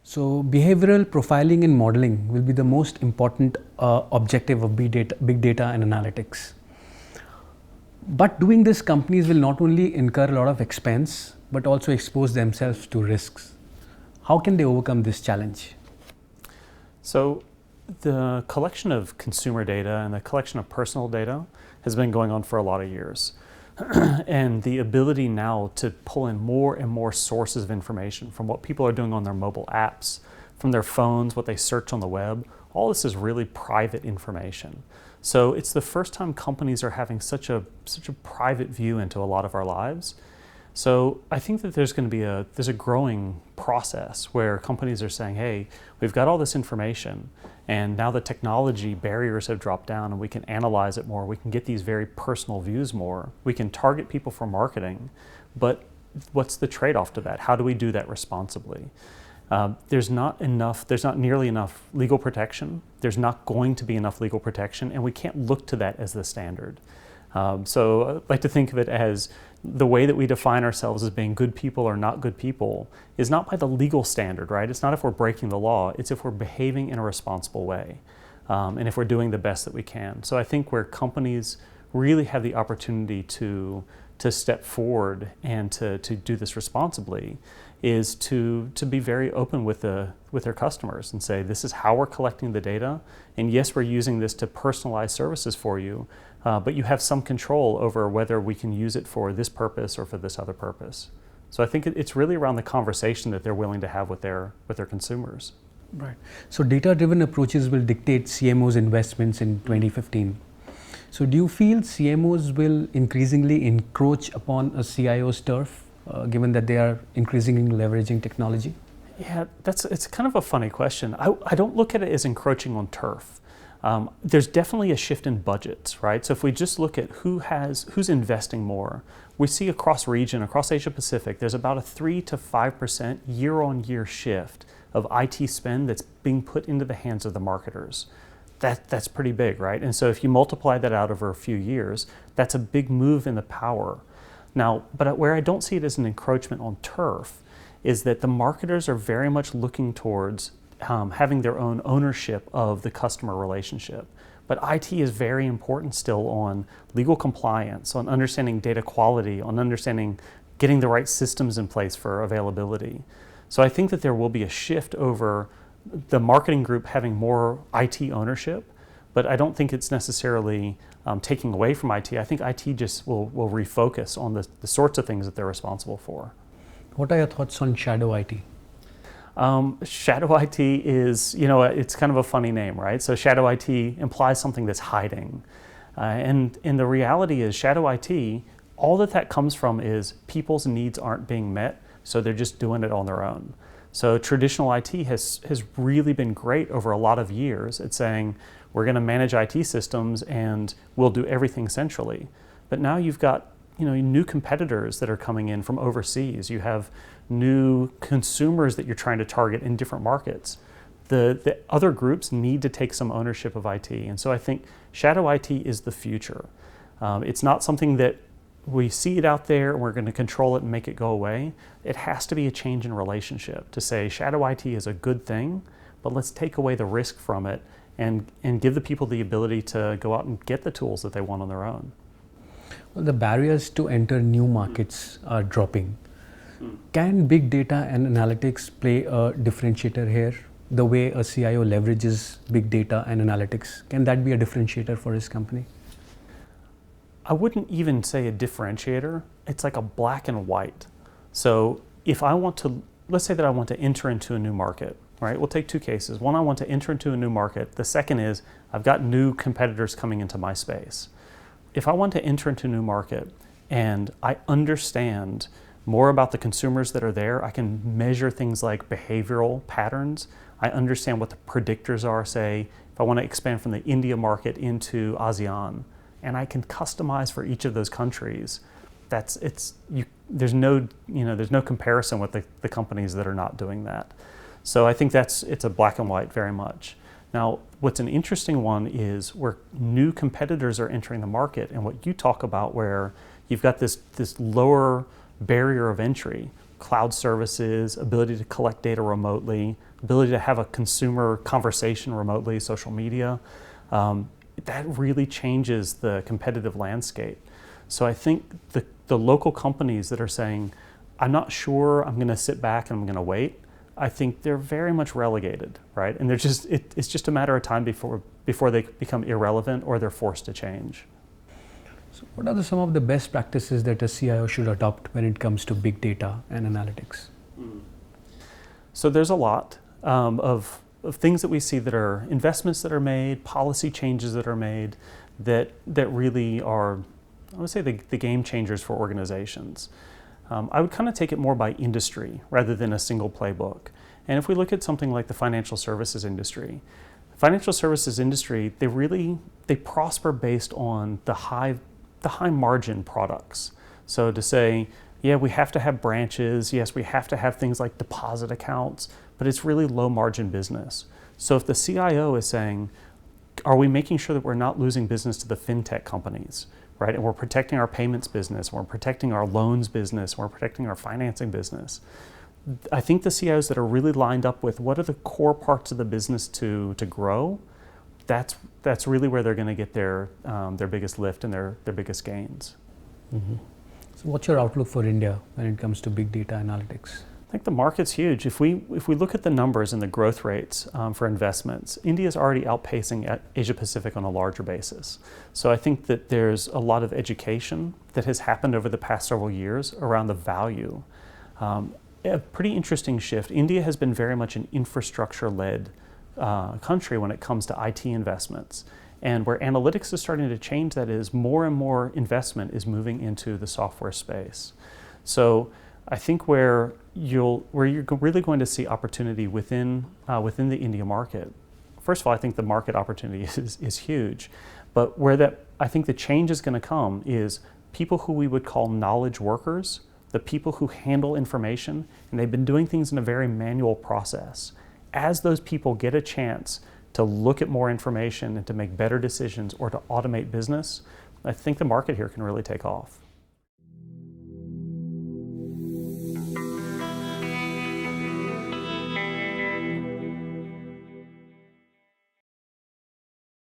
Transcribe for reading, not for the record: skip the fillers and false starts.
So behavioral profiling and modeling will be the most important objective of big data and analytics. But doing this, companies will not only incur a lot of expense, but also expose themselves to risks. How can they overcome this challenge? So the collection of consumer data and the collection of personal data has been going on for a lot of years. And the ability now to pull in more and more sources of information from what people are doing on their mobile apps, from their phones, what they search on the web, all this is really private information. So it's the first time companies are having such a private view into a lot of our lives. So I think that there's a growing process where companies are saying, hey, we've got all this information and now the technology barriers have dropped down and we can analyze it more. We can get these very personal views more. We can target people for marketing, but what's the trade-off to that? How do we do that responsibly? There's not nearly enough legal protection. There's not going to be enough legal protection, and we can't look to that as the standard. So I like to think of it as the way that we define ourselves as being good people or not good people is not by the legal standard, right? It's not if we're breaking the law, it's if we're behaving in a responsible way, and if we're doing the best that we can. So I think where companies really have the opportunity to step forward and to do this responsibly is to be very open with their customers and say, this is how we're collecting the data, and yes, we're using this to personalize services for you, but you have some control over whether we can use it for this purpose or for this other purpose. So I think it's really around the conversation that they're willing to have with their consumers. Right. So data-driven approaches will dictate CMOs' investments in 2015. So do you feel CMOs will increasingly encroach upon a CIO's turf, given that they are increasingly leveraging technology? Yeah, it's kind of a funny question. I don't look at it as encroaching on turf. There's definitely a shift in budgets, right? So if we just look at who's investing more, we see across region, across Asia Pacific, there's about a 3 to 5% year-on-year shift of IT spend that's being put into the hands of the marketers. That's pretty big, right? And so if you multiply that out over a few years, that's a big move in the power. Now, but where I don't see it as an encroachment on turf is that the marketers are very much looking towards having their own ownership of the customer relationship. But IT is very important still on legal compliance, on understanding data quality, on understanding getting the right systems in place for availability. So I think that there will be a shift over the marketing group having more IT ownership, but I don't think it's necessarily taking away from IT. I think IT just will refocus on the sorts of things that they're responsible for. What are your thoughts on shadow IT? Shadow IT is, it's kind of a funny name, right? So shadow IT implies something that's hiding. And the reality is shadow IT, all that comes from is people's needs aren't being met, so they're just doing it on their own. So traditional IT has really been great over a lot of years at saying, we're going to manage IT systems and we'll do everything centrally. But now you've got new competitors that are coming in from overseas. You have new consumers that you're trying to target in different markets. The other groups need to take some ownership of IT. And so I think shadow IT is the future. It's not something that we see it out there and we're going to control it and make it go away. It has to be a change in relationship to say shadow IT is a good thing, but let's take away the risk from it and give the people the ability to go out and get the tools that they want on their own. Well, the barriers to enter new markets are dropping. Can big data and analytics play a differentiator here? The way a CIO leverages big data and analytics, can that be a differentiator for his company? I wouldn't even say a differentiator. It's like a black and white. So if I want to, let's say that I want to enter into a new market, right? We'll take two cases. One, I want to enter into a new market. The second is I've got new competitors coming into my space. If I want to enter into a new market and I understand more about the consumers that are there, I can measure things like behavioral patterns. I understand what the predictors are, say, if I want to expand from the India market into ASEAN, and I can customize for each of those countries. There's no comparison with the companies that are not doing that. So I think it's a black and white very much. Now, what's an interesting one is where new competitors are entering the market, and what you talk about where you've got this lower barrier of entry. cloud services, ability to collect data remotely, ability to have a consumer conversation remotely, social media, that really changes the competitive landscape. So I think the local companies that are saying, I'm not sure, I'm going to sit back and I'm going to wait, I think they're very much relegated, right? And they're just it's just a matter of time before they become irrelevant or they're forced to change. So what are some of the best practices that a CIO should adopt when it comes to big data and analytics? So there's a lot of things that we see that are investments that are made, policy changes that are made that really are, I would say, the game changers for organizations. I would kind of take it more by industry rather than a single playbook. And if we look at something like the financial services industry, they prosper based on the high margin products. So to say, yeah, we have to have branches, yes, we have to have things like deposit accounts, but it's really low margin business. So if the CIO is saying, are we making sure that we're not losing business to the fintech companies, right? And we're protecting our payments business, we're protecting our loans business, we're protecting our financing business. I think the CIOs that are really lined up with what are the core parts of the business to grow, that's really where they're going to get their biggest lift and their biggest gains. Mm-hmm. So what's your outlook for India when it comes to big data analytics? I think the market's huge. If we look at the numbers and the growth rates for investments, India is already outpacing Asia Pacific on a larger basis. So I think that there's a lot of education that has happened over the past several years around the value. A pretty interesting shift. India has been very much an infrastructure-led country when it comes to IT investments. And where analytics is starting to change that is more and more investment is moving into the software space. So I think where you're really going to see opportunity within the India market. First of all, I think the market opportunity is huge, but I think the change is going to come is people who we would call knowledge workers, the people who handle information, and they've been doing things in a very manual process. As those people get a chance to look at more information and to make better decisions or to automate business, I think the market here can really take off.